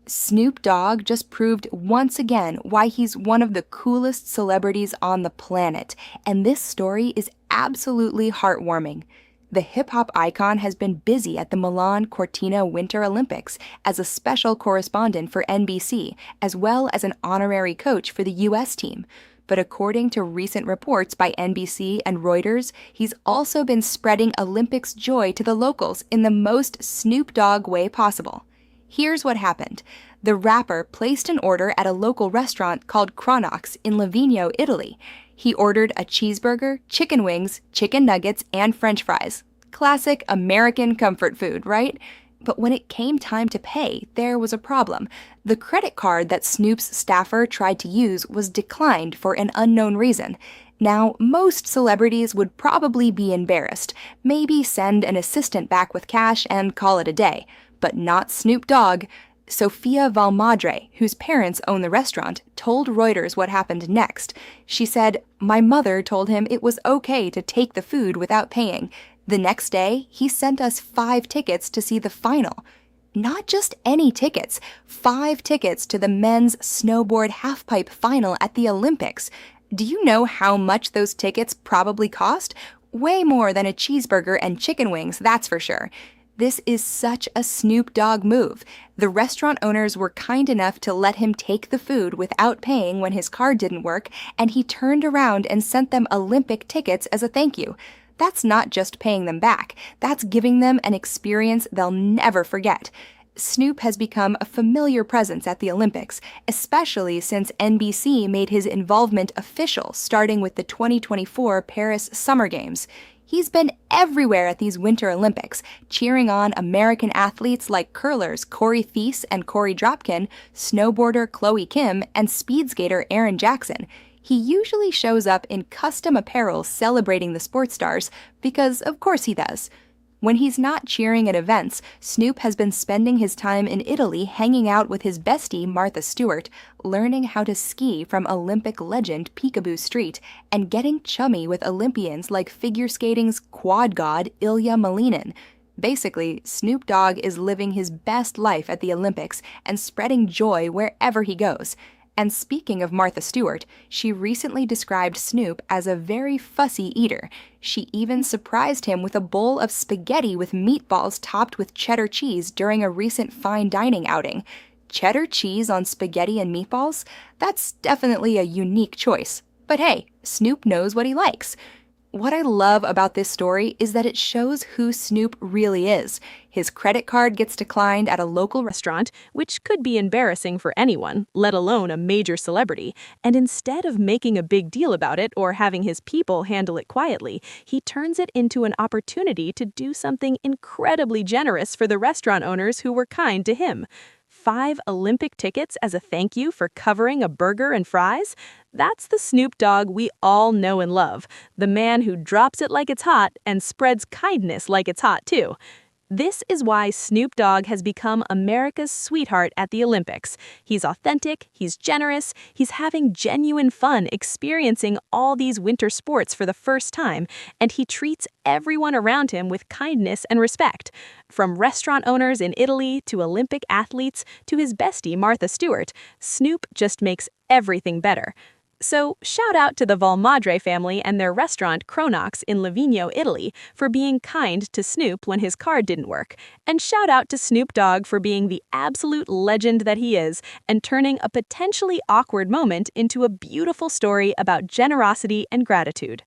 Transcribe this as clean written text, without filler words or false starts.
Snoop Dogg just proved once again why he's one of the coolest celebrities on the planet, and this story is absolutely heartwarming. The hip hop icon has been busy at the Milan Cortina Winter Olympics as a special correspondent for NBC, as well as an honorary coach for the US team. But according to recent reports by NBC and Reuters, he's also been spreading Olympics joy to the locals in the most Snoop Dogg way possible. Here's what happened. The rapper placed an order at a local restaurant called Cronox in Livigno, Italy. He ordered a cheeseburger, chicken wings, chicken nuggets, and french fries. Classic American comfort food, right? But when it came time to pay, there was a problem. The credit card that Snoop's staffer tried to use was declined for an unknown reason. Now, most celebrities would probably be embarrassed, maybe send an assistant back with cash and call it a day. But not Snoop Dogg. Sofia Valmadre, whose parents own the restaurant, told Reuters what happened next. She said, "My mother told him it was okay to take the food without paying. The next day, he sent us 5 tickets to see the final. Not just any tickets, 5 tickets to the men's snowboard halfpipe final at the Olympics. Do you know how much those tickets probably cost? Way more than a cheeseburger and chicken wings, that's for sure." This is such a Snoop Dogg move. The restaurant owners were kind enough to let him take the food without paying when his card didn't work, and he turned around and sent them Olympic tickets as a thank you. That's not just paying them back. That's giving them an experience they'll never forget. Snoop has become a familiar presence at the Olympics, especially since NBC made his involvement official starting with the 2024 Paris Summer Games. He's been everywhere at these Winter Olympics, cheering on American athletes like curlers Corey Thies and Corey Dropkin, snowboarder Chloe Kim, and speed skater Aaron Jackson. He usually shows up in custom apparel celebrating the sports stars, because of course he does. When he's not cheering at events, Snoop has been spending his time in Italy hanging out with his bestie Martha Stewart, learning how to ski from Olympic legend Peekaboo Street, and getting chummy with Olympians like figure skating's quad god Ilya Malinin. Basically, Snoop Dogg is living his best life at the Olympics and spreading joy wherever he goes. And speaking of Martha Stewart, she recently described Snoop as a very fussy eater. She even surprised him with a bowl of spaghetti with meatballs topped with cheddar cheese during a recent fine dining outing. Cheddar cheese on spaghetti and meatballs? That's definitely a unique choice. But hey, Snoop knows what he likes. What I love about this story is that it shows who Snoop really is. His credit card gets declined at a local restaurant, which could be embarrassing for anyone, let alone a major celebrity. And instead of making a big deal about it or having his people handle it quietly, he turns it into an opportunity to do something incredibly generous for the restaurant owners who were kind to him. 5 Olympic tickets as a thank you for covering a burger and fries? That's the Snoop Dogg we all know and love, the man who drops it like it's hot and spreads kindness like it's hot too. This is why Snoop Dogg has become America's sweetheart at the Olympics. He's authentic, he's generous, he's having genuine fun experiencing all these winter sports for the first time, and he treats everyone around him with kindness and respect. From restaurant owners in Italy to Olympic athletes to his bestie Martha Stewart, Snoop just makes everything better. So, shout out to the Valmadre family and their restaurant Cronox in Livigno, Italy, for being kind to Snoop when his card didn't work. And shout out to Snoop Dogg for being the absolute legend that he is and turning a potentially awkward moment into a beautiful story about generosity and gratitude.